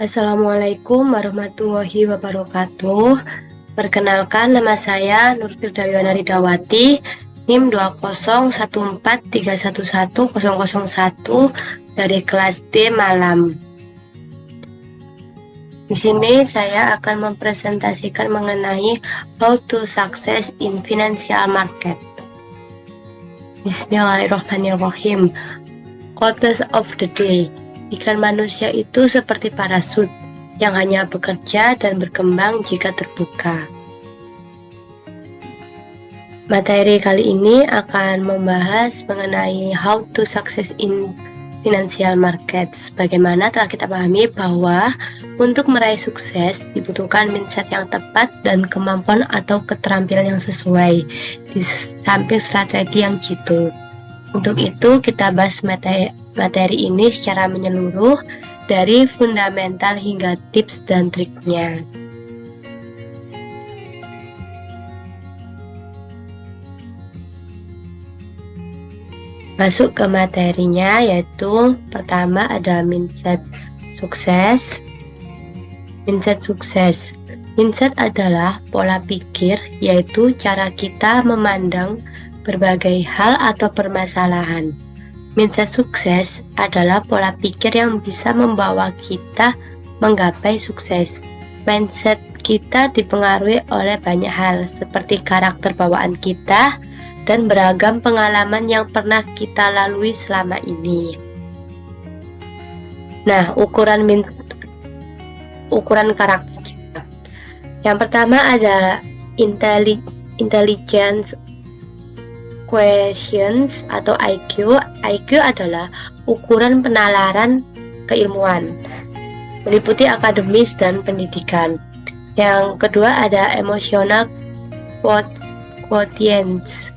Assalamualaikum warahmatullahi wabarakatuh. Perkenalkan, nama saya Nur Firdawiana Ridawati, NIM 20143111001 dari kelas D Malam. Di sini saya akan mempresentasikan mengenai how to success in financial market. Bismillahirrahmanirrahim. Quotes of the day. Pikiran manusia itu seperti parasut yang hanya bekerja dan berkembang jika terbuka. Materi kali ini akan membahas mengenai how to success in financial markets. Bagaimana telah kita pahami bahwa untuk meraih sukses dibutuhkan mindset yang tepat dan kemampuan atau keterampilan yang sesuai di samping strategi yang jitu. Untuk itu kita bahas materi ini secara menyeluruh dari fundamental hingga tips dan triknya. Masuk ke materinya, yaitu pertama ada mindset sukses. Mindset sukses. Mindset adalah pola pikir, yaitu cara kita memandang berbagai hal atau permasalahan. Mindset sukses adalah pola pikir yang bisa membawa kita menggapai sukses. Mindset kita dipengaruhi oleh banyak hal, seperti karakter bawaan kita dan beragam pengalaman yang pernah kita lalui selama ini. Nah, ukuran karakter. Yang pertama ada intelligence questions atau IQ. IQ adalah ukuran penalaran keilmuan, meliputi akademis dan pendidikan. Yang kedua ada emotional quotients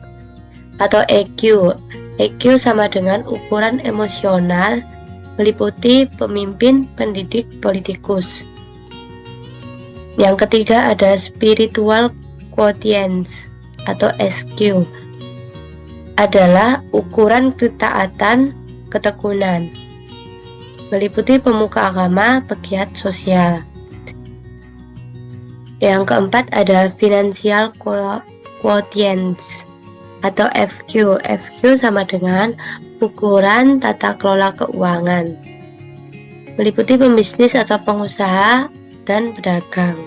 atau EQ. EQ sama dengan ukuran emosional, meliputi pemimpin, pendidik, politikus. Yang ketiga ada spiritual quotients atau SQ, adalah ukuran ketaatan, ketekunan, meliputi pemuka agama, pegiat sosial. Yang keempat ada financial quotients atau FQ. FQ sama dengan ukuran tata kelola keuangan, meliputi pembisnis atau pengusaha dan pedagang.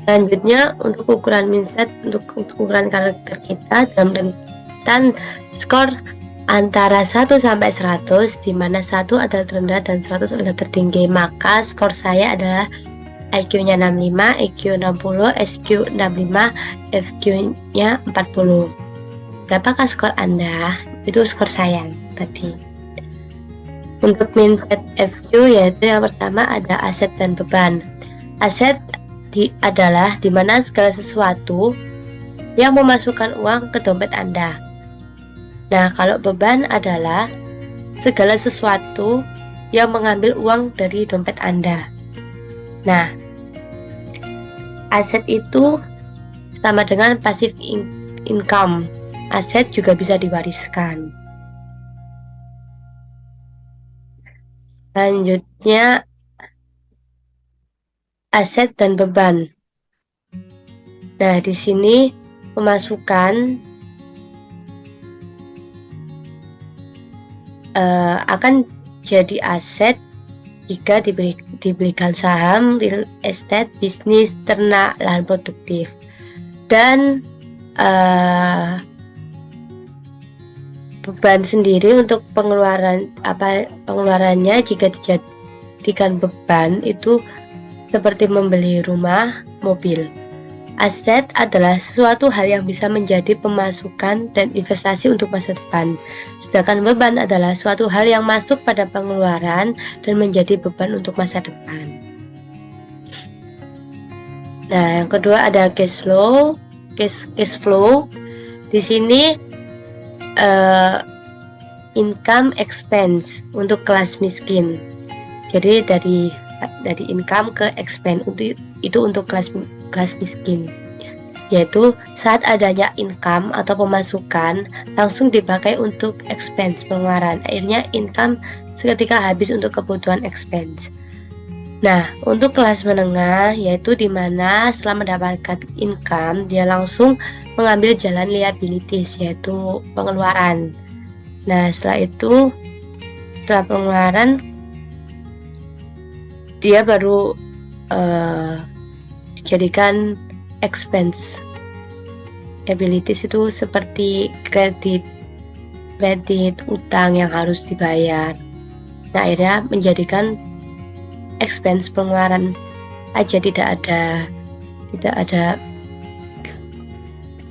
Selanjutnya, untuk ukuran mindset, untuk ukuran karakter kita dalam rentan skor antara 1 sampai 100, di mana 1 adalah terendah dan 100 adalah tertinggi, maka skor saya adalah IQ-nya 65, EQ 60, SQ 65, FQ-nya 40. Berapakah skor Anda? Itu skor saya tadi. Untuk mindset FQ, yaitu yang pertama ada aset dan beban. Aset adalah di mana segala sesuatu yang memasukkan uang ke dompet Anda. Nah, kalau beban adalah segala sesuatu yang mengambil uang dari dompet Anda. Nah, aset itu sama dengan passive income. Aset juga bisa diwariskan. Selanjutnya, aset dan beban. Nah, di sini pemasukan akan jadi aset jika dibelikan saham, real estate, bisnis, ternak, lahan produktif. Dan beban sendiri untuk pengeluarannya jika dijadikan beban itu seperti membeli rumah, mobil. Aset adalah sesuatu hal yang bisa menjadi pemasukan dan investasi untuk masa depan. Sedangkan beban adalah suatu hal yang masuk pada pengeluaran dan menjadi beban untuk masa depan. Nah, yang kedua ada cash flow. Di sini income expense untuk kelas miskin. Jadi dari income ke expense itu untuk kelas miskin. yaitu saat adanya income atau pemasukan langsung dipakai untuk expense pengeluaran. Akhirnya income seketika habis untuk kebutuhan expense. Nah, untuk kelas menengah yaitu di mana setelah mendapatkan income dia langsung mengambil jalan liabilities yaitu pengeluaran. Nah, setelah pengeluaran dia baru dijadikan expense. Liabilities itu seperti kredit utang yang harus dibayar. Nah, akhirnya menjadikan expense pengeluaran aja, tidak ada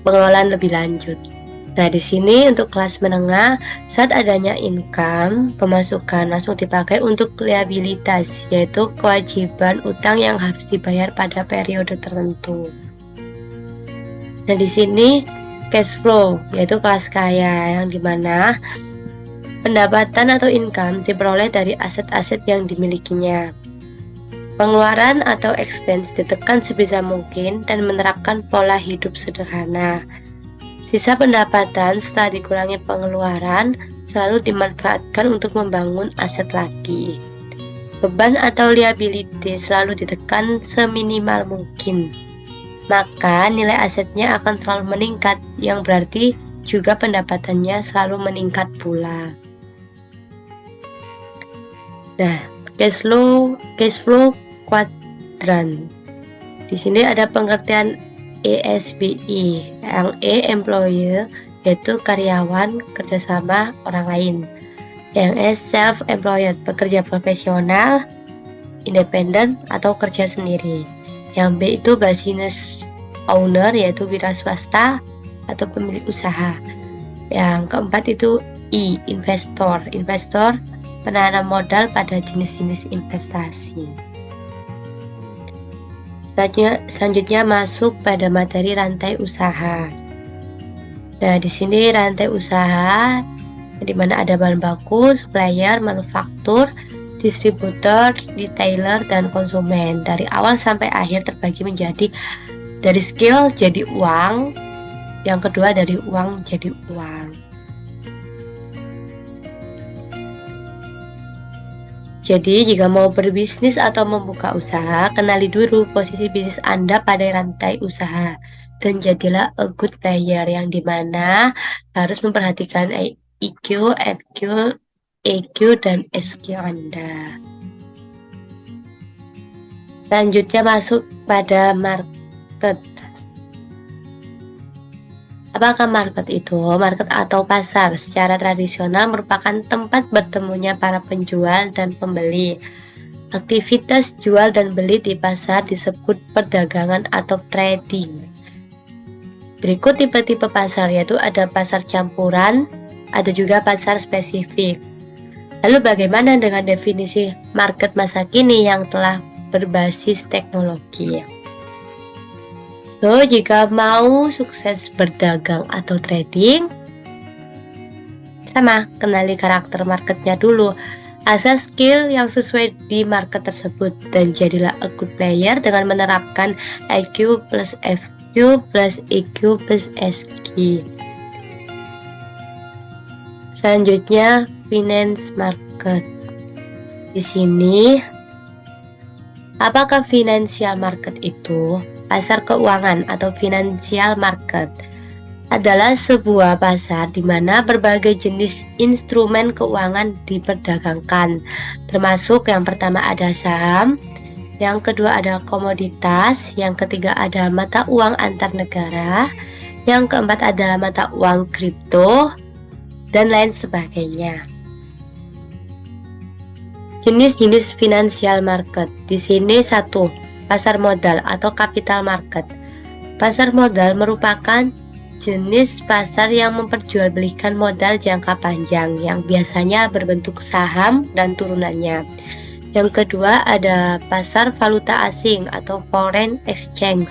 pengelolaan lebih lanjut. Nah, di sini untuk kelas menengah saat adanya income, pemasukan langsung dipakai untuk liabilitas, yaitu kewajiban utang yang harus dibayar pada periode tertentu. Nah, di sini cash flow yaitu kelas kaya yang dimana pendapatan atau income diperoleh dari aset-aset yang dimilikinya. Pengeluaran atau expense ditekan sebisa mungkin dan menerapkan pola hidup sederhana. Sisa pendapatan setelah dikurangi pengeluaran selalu dimanfaatkan untuk membangun aset lagi. Beban atau liability selalu ditekan seminimal mungkin. Maka nilai asetnya akan selalu meningkat, yang berarti juga pendapatannya selalu meningkat pula. Nah, cash flow quadrant. Di sini ada pengertian ESBI, yang E employer yaitu karyawan kerjasama orang lain, yang S self-employed pekerja profesional, independen atau kerja sendiri, yang B itu business owner yaitu wira swasta atau pemilik usaha, yang keempat itu I investor penanam modal pada jenis-jenis investasi. Selanjutnya masuk pada materi rantai usaha. Nah, di sini rantai usaha di mana ada bahan baku, supplier, manufaktur, distributor, retailer, dan konsumen. Dari awal sampai akhir terbagi menjadi dari skill jadi uang, yang kedua dari uang jadi uang. Jadi, jika mau berbisnis atau membuka usaha, kenali dulu posisi bisnis Anda pada rantai usaha. Dan jadilah a good player, yang dimana harus memperhatikan IQ, FQ, EQ, dan SQ Anda. Selanjutnya masuk pada market. Apakah market itu? Market atau pasar secara tradisional merupakan tempat bertemunya para penjual dan pembeli. Aktivitas jual dan beli di pasar disebut perdagangan atau trading. Berikut tipe-tipe pasar, yaitu ada pasar campuran, ada juga pasar spesifik. Lalu bagaimana dengan definisi market masa kini yang telah berbasis teknologi? So, jika mau sukses berdagang atau trading, sama, kenali karakter marketnya dulu, asah skill yang sesuai di market tersebut, dan jadilah a good player dengan menerapkan IQ plus FQ plus EQ plus SQ. Selanjutnya, finance market. Di sini, apakah financial market itu? Pasar keuangan atau financial market adalah sebuah pasar di mana berbagai jenis instrumen keuangan diperdagangkan, termasuk yang pertama ada saham, yang kedua ada komoditas, yang ketiga ada mata uang antar negara, yang keempat ada mata uang kripto, dan lain sebagainya. Jenis-jenis financial market di sini satu. Pasar modal atau capital market. Pasar modal merupakan jenis pasar yang memperjualbelikan modal jangka panjang yang biasanya berbentuk saham dan turunannya. Yang kedua ada pasar valuta asing atau foreign exchange.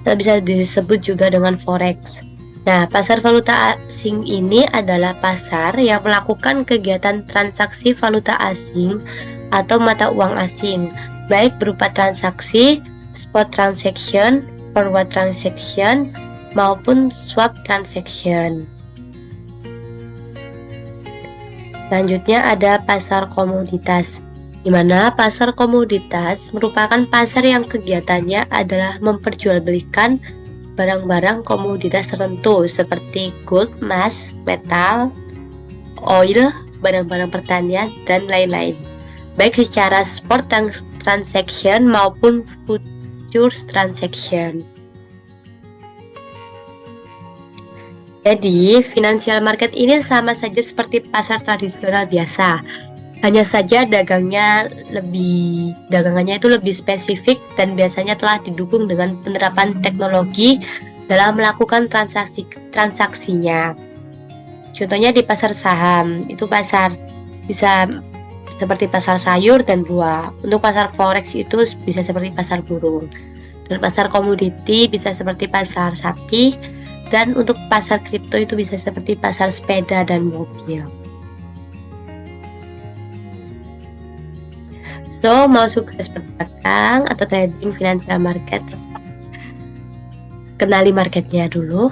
Bisa disebut juga dengan forex. Nah, pasar valuta asing ini adalah pasar yang melakukan kegiatan transaksi valuta asing atau mata uang asing, baik berupa transaksi, spot transaction, forward transaction maupun swap transaction. Selanjutnya ada pasar komoditas, di mana pasar komoditas merupakan pasar yang kegiatannya adalah memperjualbelikan barang-barang komoditas tertentu seperti gold, emas, metal, oil, barang-barang pertanian, dan lain-lain, baik secara spot transaction maupun futures transaction. Jadi, financial market ini sama saja seperti pasar tradisional biasa. Hanya saja dagangannya itu lebih spesifik dan biasanya telah didukung dengan penerapan teknologi dalam melakukan transaksinya. Contohnya di pasar saham, itu pasar bisa seperti pasar sayur dan buah. Untuk pasar forex itu bisa seperti pasar burung. Dan pasar komoditi bisa seperti pasar sapi. Dan untuk pasar kripto itu bisa seperti pasar sepeda dan mobil. So, mau sukses berdagang atau trading financial market, kenali marketnya dulu,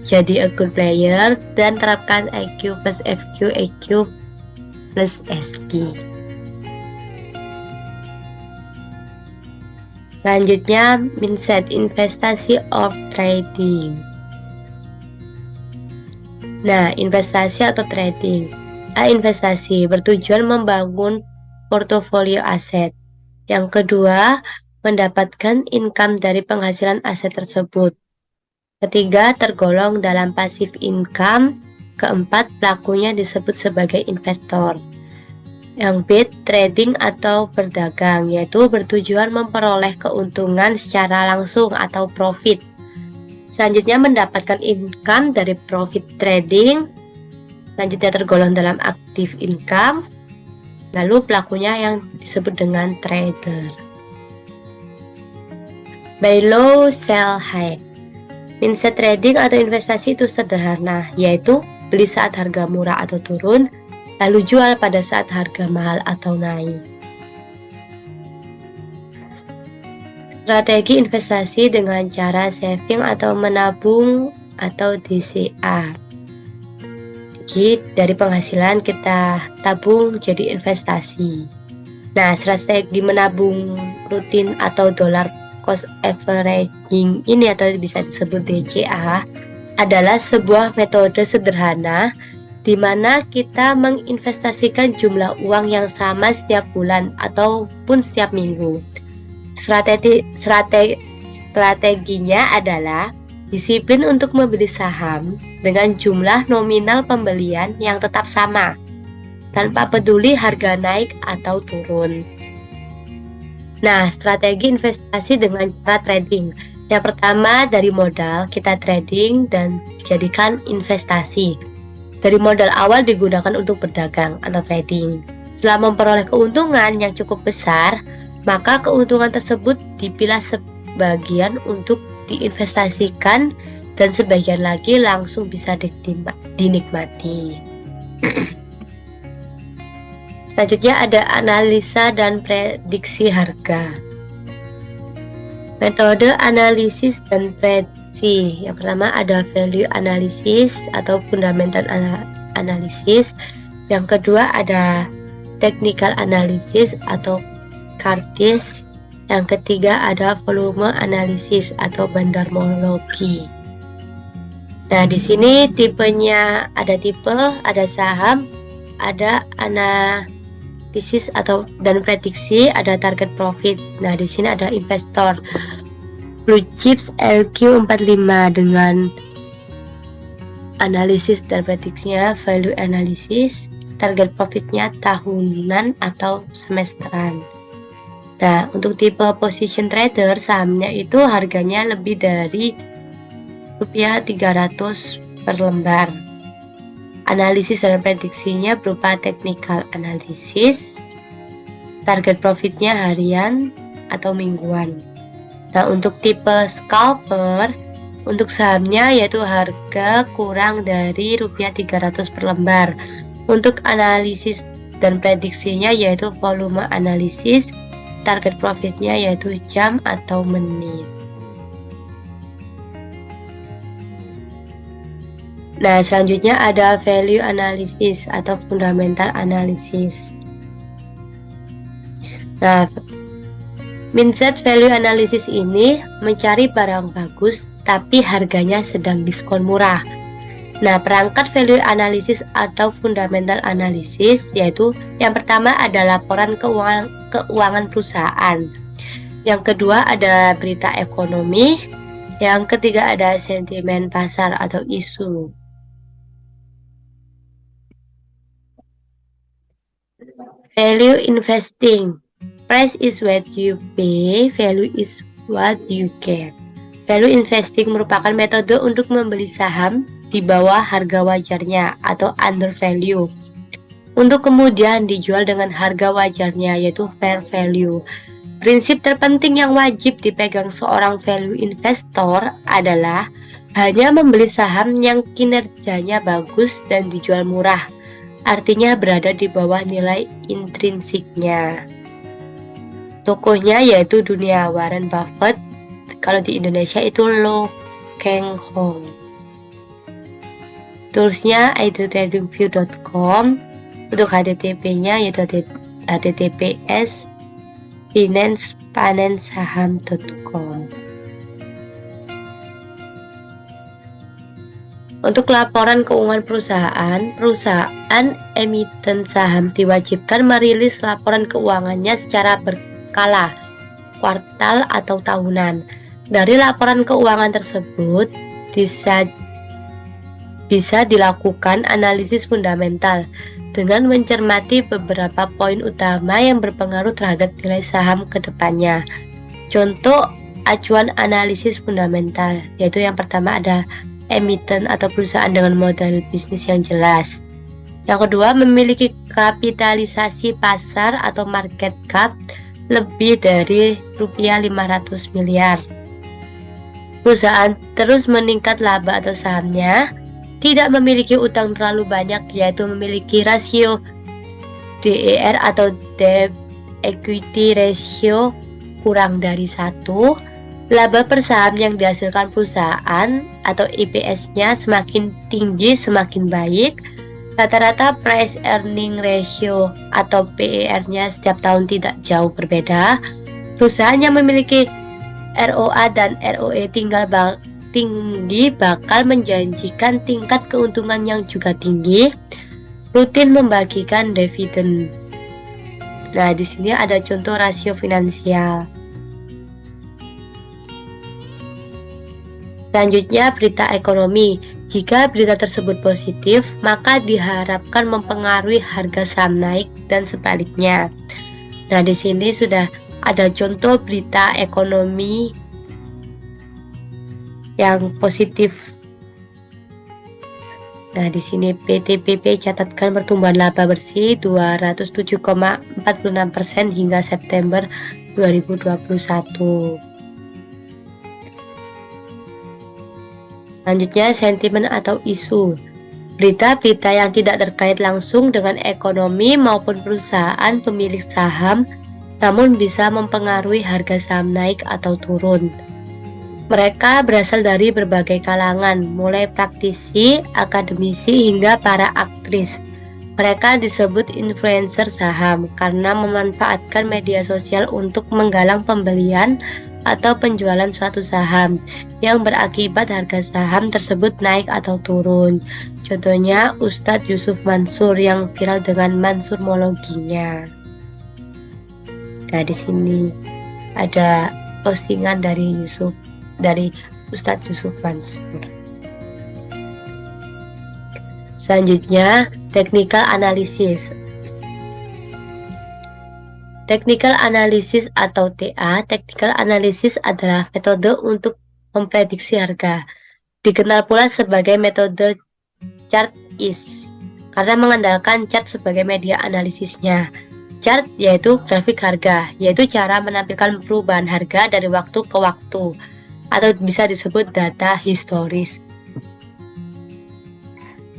jadi a good player, dan terapkan IQ plus FQ, EQ plus SQ. Selanjutnya, mindset investasi or trading. Nah, investasi atau trading. Investasi bertujuan membangun portofolio aset. Yang kedua, mendapatkan income dari penghasilan aset tersebut. Ketiga, tergolong dalam passive income. Keempat, pelakunya disebut sebagai investor. Yang B, trading atau berdagang, yaitu bertujuan memperoleh keuntungan secara langsung atau profit. Selanjutnya, mendapatkan income dari profit trading. Selanjutnya, tergolong dalam active income. Lalu pelakunya yang disebut dengan trader. Buy low, sell high. Mindset trading atau investasi itu sederhana, yaitu beli saat harga murah atau turun, lalu jual pada saat harga mahal atau naik. Strategi investasi dengan cara saving atau menabung atau DCA. Jadi dari penghasilan kita tabung jadi investasi. Nah, strategi menabung rutin atau dollar cost averaging ini atau bisa disebut DCA adalah sebuah metode sederhana di mana kita menginvestasikan jumlah uang yang sama setiap bulan ataupun setiap minggu. Strateginya adalah disiplin untuk membeli saham dengan jumlah nominal pembelian yang tetap sama, tanpa peduli harga naik atau turun. Nah, strategi investasi dengan cara trading. Yang pertama, dari modal kita trading dan dijadikan investasi. Dari modal awal digunakan untuk berdagang atau trading. Setelah memperoleh keuntungan yang cukup besar, maka keuntungan tersebut dipilah sebagian untuk diinvestasikan dan sebagian lagi langsung bisa dinikmati. Selanjutnya ada analisa dan prediksi harga. Metode analisis dan prediksi. Yang pertama ada value analysis atau fundamental analysis. Yang kedua ada technical analysis atau chartis. Yang ketiga ada volume analisis atau bandarmologi. Nah, di sini tipenya ada tipe, ada saham, ada analisis dan prediksi, ada target profit. Nah, di sini ada investor. Blue chips LQ45 dengan analisis dan prediksinya value analysis, target profitnya tahunan atau semesteran. Nah, untuk tipe position trader, sahamnya itu harganya lebih dari rupiah 300 per lembar. Analisis dan prediksinya berupa technical analysis, target profitnya harian atau mingguan. Nah, untuk tipe scalper, untuk sahamnya yaitu harga kurang dari rupiah 300 per lembar. Untuk analisis dan prediksinya yaitu volume analisis, target profitnya yaitu jam atau menit. Nah, selanjutnya ada value analysis atau fundamental analysis. Nah, mindset value analysis ini mencari barang bagus tapi harganya sedang diskon murah. Nah, perangkat value analysis atau fundamental analysis yaitu yang pertama ada laporan keuangan perusahaan. Yang kedua ada berita ekonomi. Yang ketiga ada sentimen pasar atau isu. Value investing. Price is what you pay, value is what you get. Value investing merupakan metode untuk membeli saham di bawah harga wajarnya atau under value, untuk kemudian dijual dengan harga wajarnya yaitu fair value. Prinsip terpenting yang wajib dipegang seorang value investor adalah hanya membeli saham yang kinerjanya bagus dan dijual murah, artinya berada di bawah nilai intrinsiknya. Tokohnya yaitu dunia Warren Buffett, kalau di Indonesia itu Lo Keng Hong. Toolsnya idtradingview.com, untuk HTTP-nya yaitu https financepanensaham.com. Untuk laporan keuangan perusahaan emiten saham diwajibkan merilis laporan keuangannya secara berkala, kuartal atau tahunan. Dari laporan keuangan tersebut bisa dilakukan analisis fundamental dengan mencermati beberapa poin utama yang berpengaruh terhadap nilai saham ke depannya. Contoh acuan analisis fundamental yaitu yang pertama ada emiten atau perusahaan dengan modal bisnis yang jelas. Yang kedua, memiliki kapitalisasi pasar atau market cap lebih dari rupiah 500 miliar. Perusahaan terus meningkat laba atau sahamnya, tidak memiliki utang terlalu banyak yaitu memiliki rasio DER atau debt equity ratio kurang dari 1. Laba per saham yang dihasilkan perusahaan atau EPS-nya semakin tinggi semakin baik. Rata-rata price earning ratio atau PER-nya setiap tahun tidak jauh berbeda. Perusahaan yang memiliki ROA dan ROE tinggi bakal menjanjikan tingkat keuntungan yang juga tinggi, rutin membagikan dividen. Nah, di sini ada contoh rasio finansial. Selanjutnya, berita ekonomi. Jika berita tersebut positif, maka diharapkan mempengaruhi harga saham naik dan sebaliknya. Nah, di sini sudah ada contoh berita ekonomi yang positif. Nah, di sini PTBP catatkan pertumbuhan laba bersih 207,46% hingga September 2021. Selanjutnya, sentimen atau isu. Berita-berita yang tidak terkait langsung dengan ekonomi maupun perusahaan pemilik saham, namun bisa mempengaruhi harga saham naik atau turun. Mereka berasal dari berbagai kalangan, mulai praktisi, akademisi, hingga para aktris. Mereka disebut influencer saham karena memanfaatkan media sosial untuk menggalang pembelian atau penjualan suatu saham yang berakibat harga saham tersebut naik atau turun. Contohnya Ustadz Yusuf Mansur yang viral dengan Mansurmologinya. Nah, di sini ada postingan dari Ustadz Yusuf Mansur. Selanjutnya, technical analysis. Technical analysis atau TA, technical analysis adalah metode untuk memprediksi harga. Dikenal pula sebagai metode chart is karena mengandalkan chart sebagai media analisisnya. Chart yaitu grafik harga, yaitu cara menampilkan perubahan harga dari waktu ke waktu, atau bisa disebut data historis.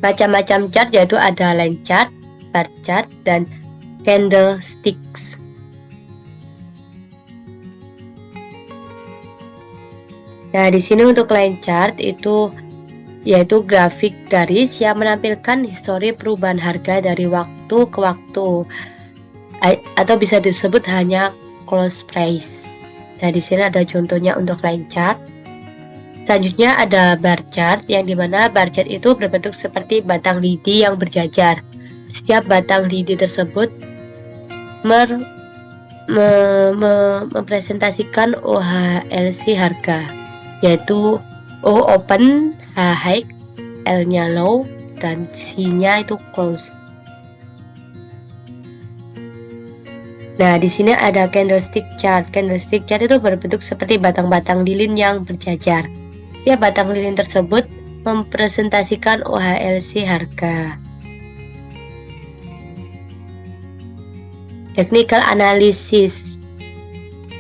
Macam-macam chart yaitu ada line chart, bar chart, dan candlesticks. Nah, di sini untuk line chart itu yaitu grafik garis yang menampilkan histori perubahan harga dari waktu ke waktu, atau bisa disebut hanya close price. Nah, di sini ada contohnya untuk line chart. Selanjutnya ada bar chart, yang dimana bar chart itu berbentuk seperti batang lidi yang berjajar. Setiap batang lidi tersebut mempresentasikan OHLC harga, yaitu O open, H high, L-nya low, dan C-nya itu close. Nah, di sini ada candlestick chart. Candlestick chart itu berbentuk seperti batang-batang lilin yang berjajar. Setiap batang lilin tersebut mempresentasikan OHLC harga. Technical analysis.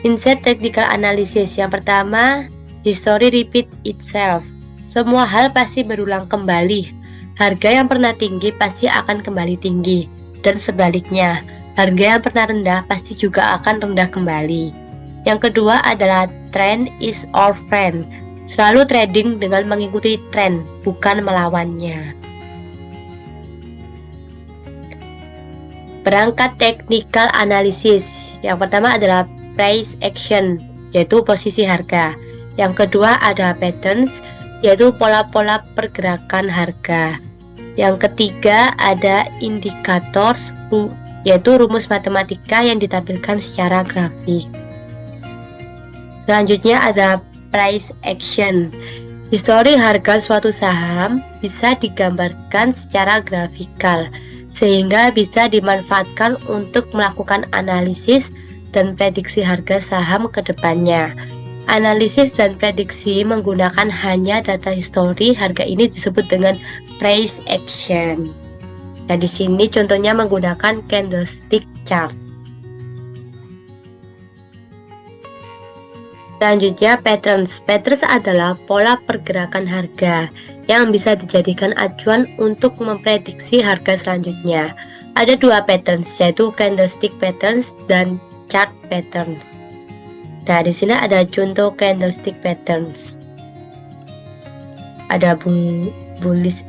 Insight technical analysis. Yang pertama, history repeat itself. Semua hal pasti berulang kembali. Harga yang pernah tinggi pasti akan kembali tinggi, dan sebaliknya, harga yang pernah rendah pasti juga akan rendah kembali. Yang kedua adalah trend is our friend. Selalu trading dengan mengikuti tren, bukan melawannya. Perangkat technical analysis. Yang pertama adalah price action, yaitu posisi harga. Yang kedua ada patterns, yaitu pola-pola pergerakan harga. Yang ketiga ada indicators, yaitu rumus matematika yang ditampilkan secara grafik. Selanjutnya ada price action. Histori harga suatu saham bisa digambarkan secara grafikal, sehingga bisa dimanfaatkan untuk melakukan analisis dan prediksi harga saham ke depannya. Analisis dan prediksi menggunakan hanya data histori harga ini disebut dengan price action. Nah, di sini contohnya menggunakan candlestick chart. Selanjutnya patterns. Patterns adalah pola pergerakan harga yang bisa dijadikan acuan untuk memprediksi harga selanjutnya. Ada dua patterns, yaitu candlestick patterns dan chart patterns. Nah, di sini ada contoh candlestick patterns. Ada bullish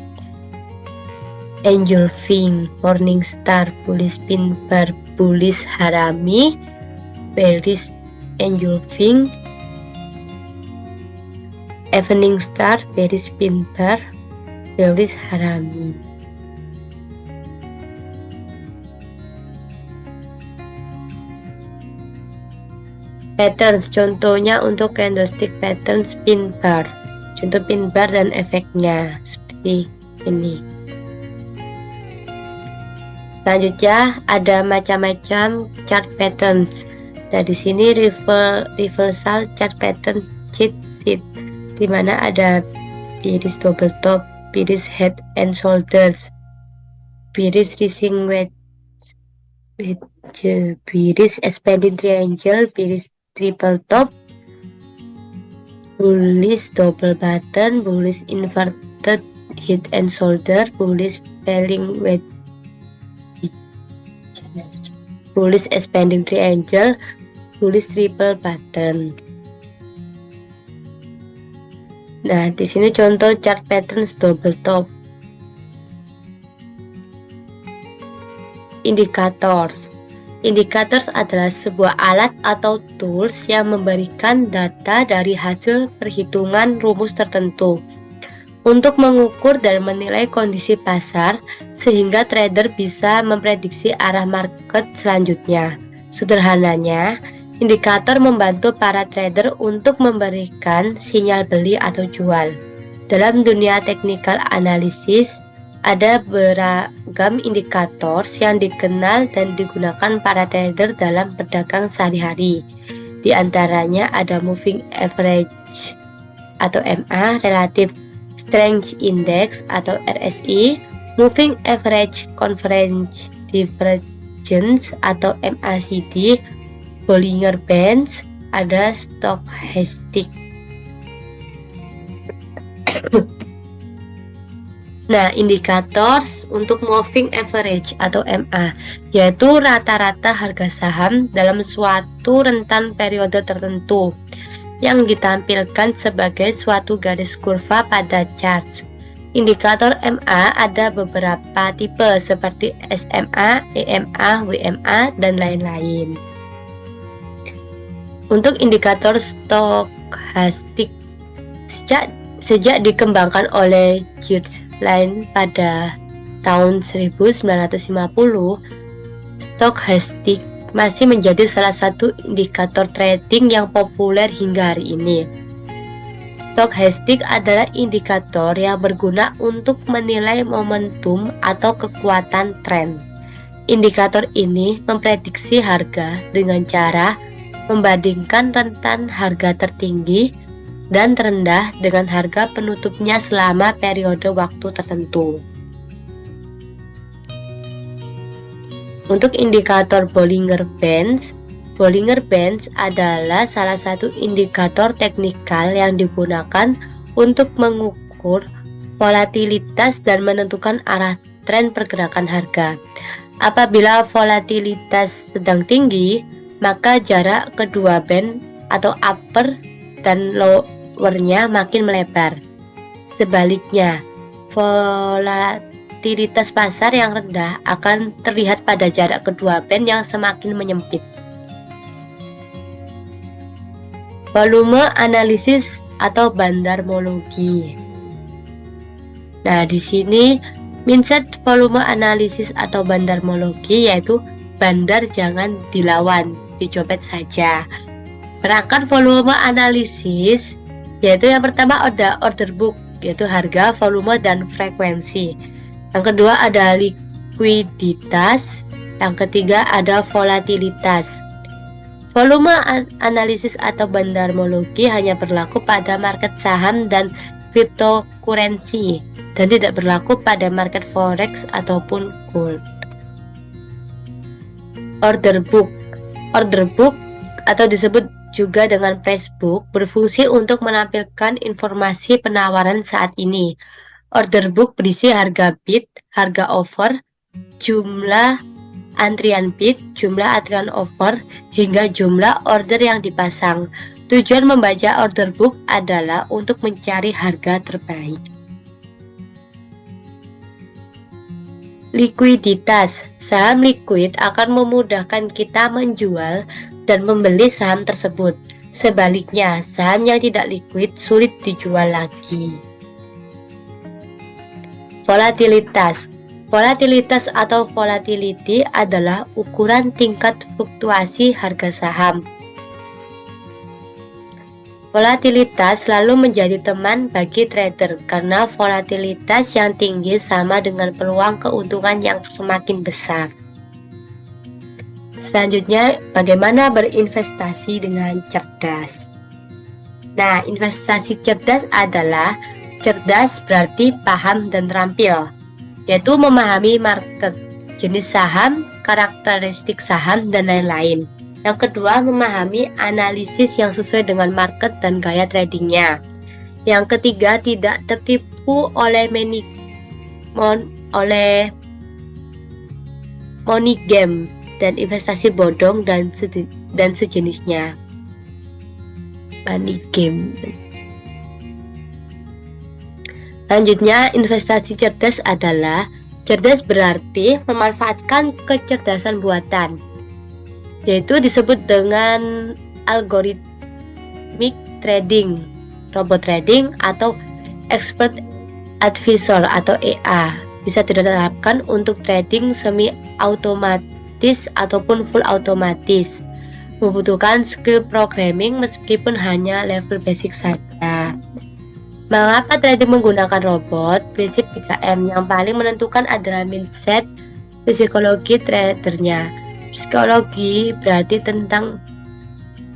engulfing, morning star, bullish pin bar, bullish harami, bearish engulfing, evening star, bearish pin bar, bearish harami. Patterns, contohnya untuk candlestick patterns pin bar. Contoh pin bar dan efeknya seperti ini. Selanjutnya ada macam-macam chart patterns. Nah, di sini reversal chart pattern cheat sheet, di mana ada bearish double top, bearish head and shoulders, bearish rising wedge, bearish expanding triangle, bearish triple top, bullish double button, bullish inverted head and shoulder, bullish falling wedge, bullish expanding triangle, bullish triple button. Nah, di sini contoh chart patterns double top. Indicators. Indicators adalah sebuah alat atau tools yang memberikan data dari hasil perhitungan rumus tertentu untuk mengukur dan menilai kondisi pasar, sehingga trader bisa memprediksi arah market selanjutnya. Sederhananya, indikator membantu para trader untuk memberikan sinyal beli atau jual. Dalam dunia technical analysis, ada beragam indikator yang dikenal dan digunakan para trader dalam berdagang sehari-hari. Di antaranya ada moving average atau MA, relative strength index atau RSI, moving average convergence divergence atau MACD, Bollinger Bands, ada stochastic. Nah, indikator untuk moving average atau MA, yaitu rata-rata harga saham dalam suatu rentan periode tertentu yang ditampilkan sebagai suatu garis kurva pada chart. indikator MA ada beberapa tipe seperti SMA, EMA, WMA, dan lain-lain. Untuk indikator stokastik, sejak dikembangkan oleh Geertlein pada tahun 1950, stokastik masih menjadi salah satu indikator trading yang populer hingga hari ini. Stokastik adalah indikator yang berguna untuk menilai momentum atau kekuatan tren. Indikator ini memprediksi harga dengan cara membandingkan rentan harga tertinggi dan terendah dengan harga penutupnya selama periode waktu tertentu. Untuk indikator Bollinger Bands adalah salah satu indikator teknikal yang digunakan untuk mengukur volatilitas dan menentukan arah tren pergerakan harga. Apabila volatilitas sedang tinggi, maka jarak kedua band atau upper dan lowernya makin melebar. Sebaliknya, volatilitas pasar yang rendah akan terlihat pada jarak kedua band yang semakin menyempit. Volume analisis atau bandarmologi. Nah, di sini mindset volume analisis atau bandarmologi yaitu bandar jangan dilawan, dicopet saja. Perangkat volume analisis yaitu yang pertama ada order book, yaitu harga, volume, dan frekuensi. Yang kedua ada likuiditas. Yang ketiga ada volatilitas. Volume analisis atau bandarmologi hanya berlaku pada market saham dan cryptocurrency dan tidak berlaku pada market forex ataupun gold. Order book atau disebut juga dengan price book berfungsi untuk menampilkan informasi penawaran saat ini. Order book berisi harga bid, harga offer, jumlah antrian bid, jumlah antrian offer, hingga jumlah order yang dipasang. Tujuan membaca order book adalah untuk mencari harga terbaik. Likuiditas. Saham liquid akan memudahkan kita menjual dan membeli saham tersebut. Sebaliknya, saham yang tidak liquid sulit dijual lagi. Volatilitas atau volatility adalah ukuran tingkat fluktuasi harga saham. Volatilitas selalu menjadi teman bagi trader karena volatilitas yang tinggi sama dengan peluang keuntungan yang semakin besar. Selanjutnya, bagaimana berinvestasi dengan cerdas? Nah, investasi cerdas adalah cerdas berarti paham dan terampil, yaitu memahami market, jenis saham, karakteristik saham, dan lain-lain. Yang kedua, memahami analisis yang sesuai dengan market dan gaya tradingnya. Yang ketiga, tidak tertipu oleh money game dan investasi bodong dan sejenisnya. Money game. Selanjutnya, investasi cerdas adalah cerdas berarti memanfaatkan kecerdasan buatan, yaitu disebut dengan algorithmic trading, robot trading, atau expert advisor atau EA. Bisa diterapkan untuk trading semi otomatis ataupun full otomatis. Membutuhkan skill programming meskipun hanya level basic saja. Mengapa trading menggunakan robot? Prinsip 3M yang paling menentukan adalah mindset, psikologi tradernya. Psikologi berarti tentang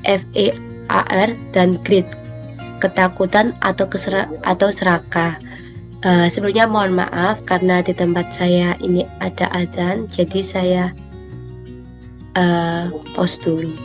FEAR dan greed, ketakutan atau serakah. Sebelumnya mohon maaf karena di tempat saya ini ada azan, jadi saya pause dulu.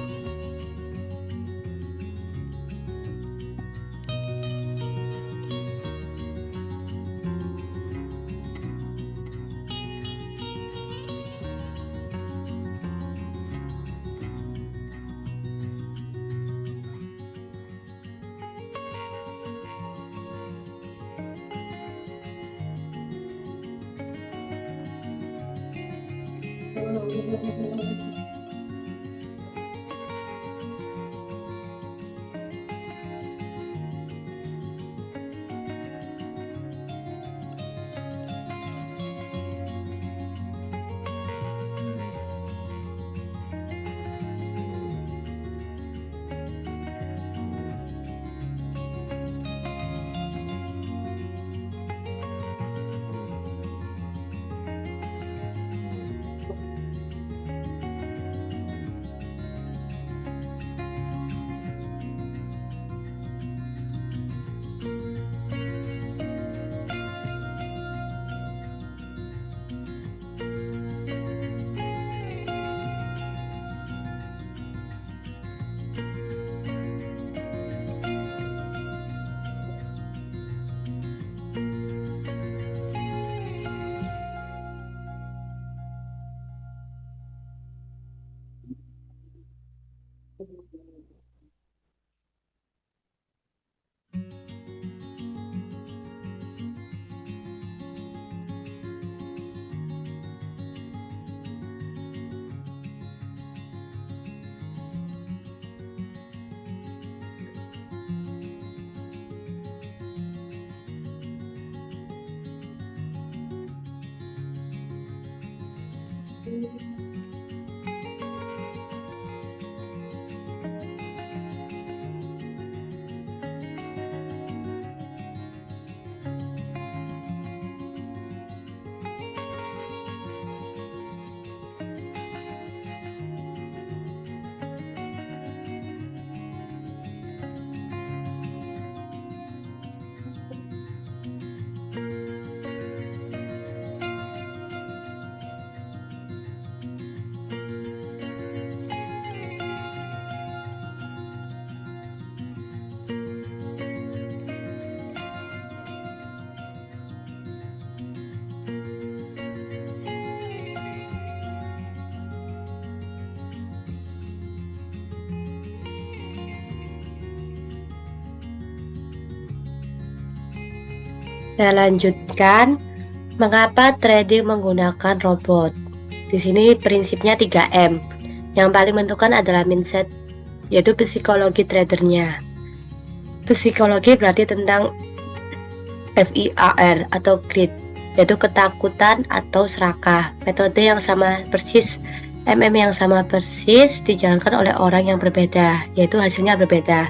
Saya lanjutkan, mengapa trading menggunakan robot? Di sini prinsipnya 3M. Yang paling menentukan adalah mindset, yaitu psikologi tradernya. Psikologi berarti tentang FIAR atau greed, yaitu ketakutan atau serakah. Metode yang sama persis, yang sama persis dijalankan oleh orang yang berbeda, yaitu hasilnya berbeda.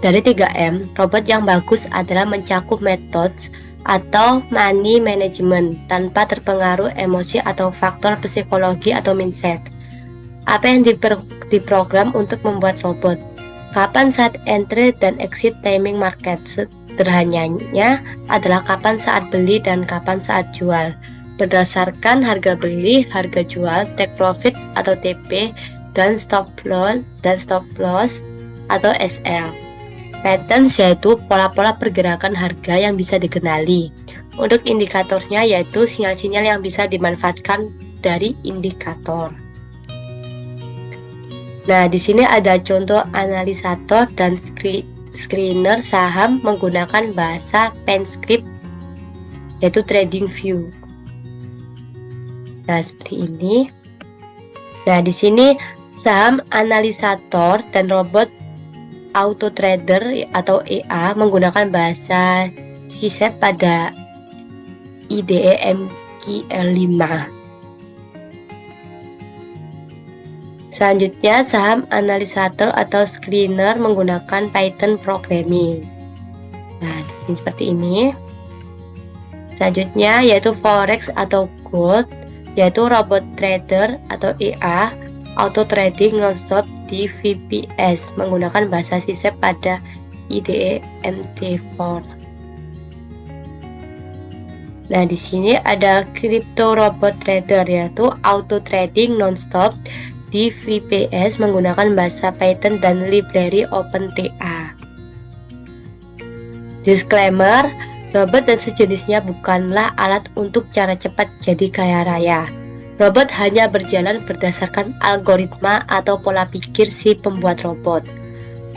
Dari 3M, robot yang bagus adalah mencakup metode atau money management tanpa terpengaruh emosi atau faktor psikologi atau mindset. Apa yang diprogram untuk membuat robot? Kapan saat entry dan exit timing market? Sederhananya adalah kapan saat beli dan kapan saat jual. Berdasarkan harga beli, harga jual, take profit atau TP, dan stop loss atau SL. Patterns yaitu pola-pola pergerakan harga yang bisa dikenali. Untuk indikatornya yaitu sinyal-sinyal yang bisa dimanfaatkan dari indikator. Nah, di sini ada contoh analisator dan screener saham menggunakan bahasa PenScript yaitu TradingView. Nah, seperti ini. Nah, di sini saham analisator dan robot Auto Trader atau EA menggunakan bahasa CSEP pada IDE MQL5. Selanjutnya, saham analisator atau screener menggunakan Python programming. Nah, di sini seperti ini. Selanjutnya yaitu Forex atau Gold, yaitu robot trader atau EA auto trading nonstop di VPS menggunakan bahasa CSEP pada IDE MT4. Nah, di sini ada crypto robot trader yaitu auto trading nonstop di VPS menggunakan bahasa Python dan library OpenTA. Disclaimer, robot dan sejenisnya bukanlah alat untuk cara cepat jadi kaya raya. Robot hanya berjalan berdasarkan algoritma atau pola pikir si pembuat robot.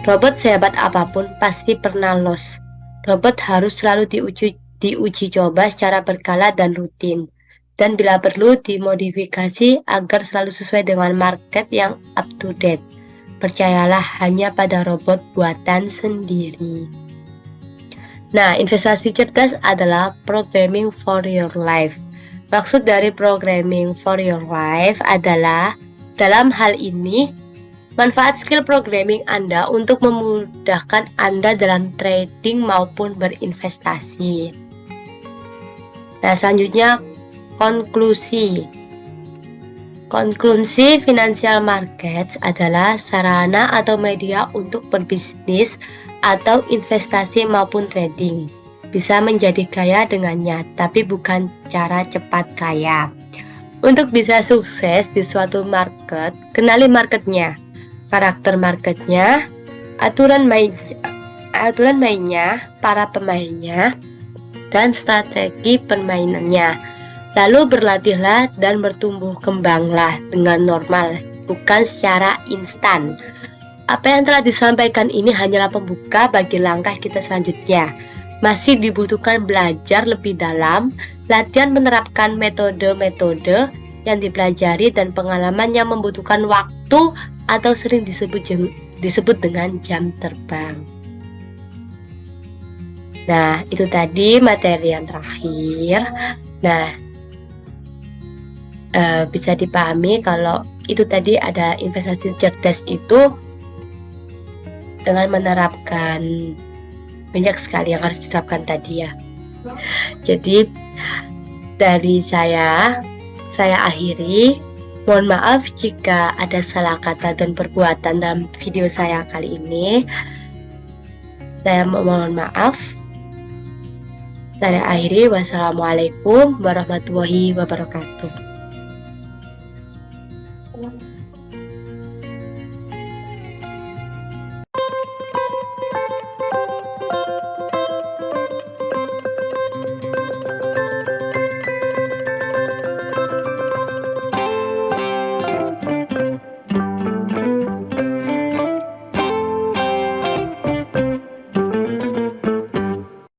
Robot sehebat apapun pasti pernah loss. Robot harus selalu diuji coba secara berkala dan rutin. dan bila perlu dimodifikasi agar selalu sesuai dengan market yang up to date. Percayalah hanya pada robot buatan sendiri. Nah, investasi cerdas adalah programming for your life. Maksud dari programming for your life adalah dalam hal ini manfaat skill programming Anda untuk memudahkan Anda dalam trading maupun berinvestasi. Nah, selanjutnya konklusi. Konklusi financial markets adalah sarana atau media untuk berbisnis atau investasi maupun trading. Bisa menjadi kaya dengannya, tapi bukan cara cepat kaya. Untuk bisa sukses di suatu market, kenali marketnya, karakter marketnya, aturan mainnya, para pemainnya, dan strategi permainannya. Lalu berlatihlah dan bertumbuh kembanglah dengan normal, bukan secara instan. Apa yang telah disampaikan ini hanyalah pembuka bagi langkah kita selanjutnya. Masih dibutuhkan belajar lebih dalam, latihan menerapkan metode-metode yang dipelajari dan pengalaman yang membutuhkan waktu atau sering disebut dengan jam terbang. Nah, itu tadi materi yang terakhir. Nah, bisa dipahami kalau itu tadi ada investasi cerdas itu dengan menerapkan banyak sekali yang harus diterapkan tadi ya. Jadi dari saya akhiri. Mohon maaf jika ada salah kata dan perbuatan dalam video saya kali ini. Saya mohon maaf. Saya akhiri. Wassalamualaikum warahmatullahi wabarakatuh.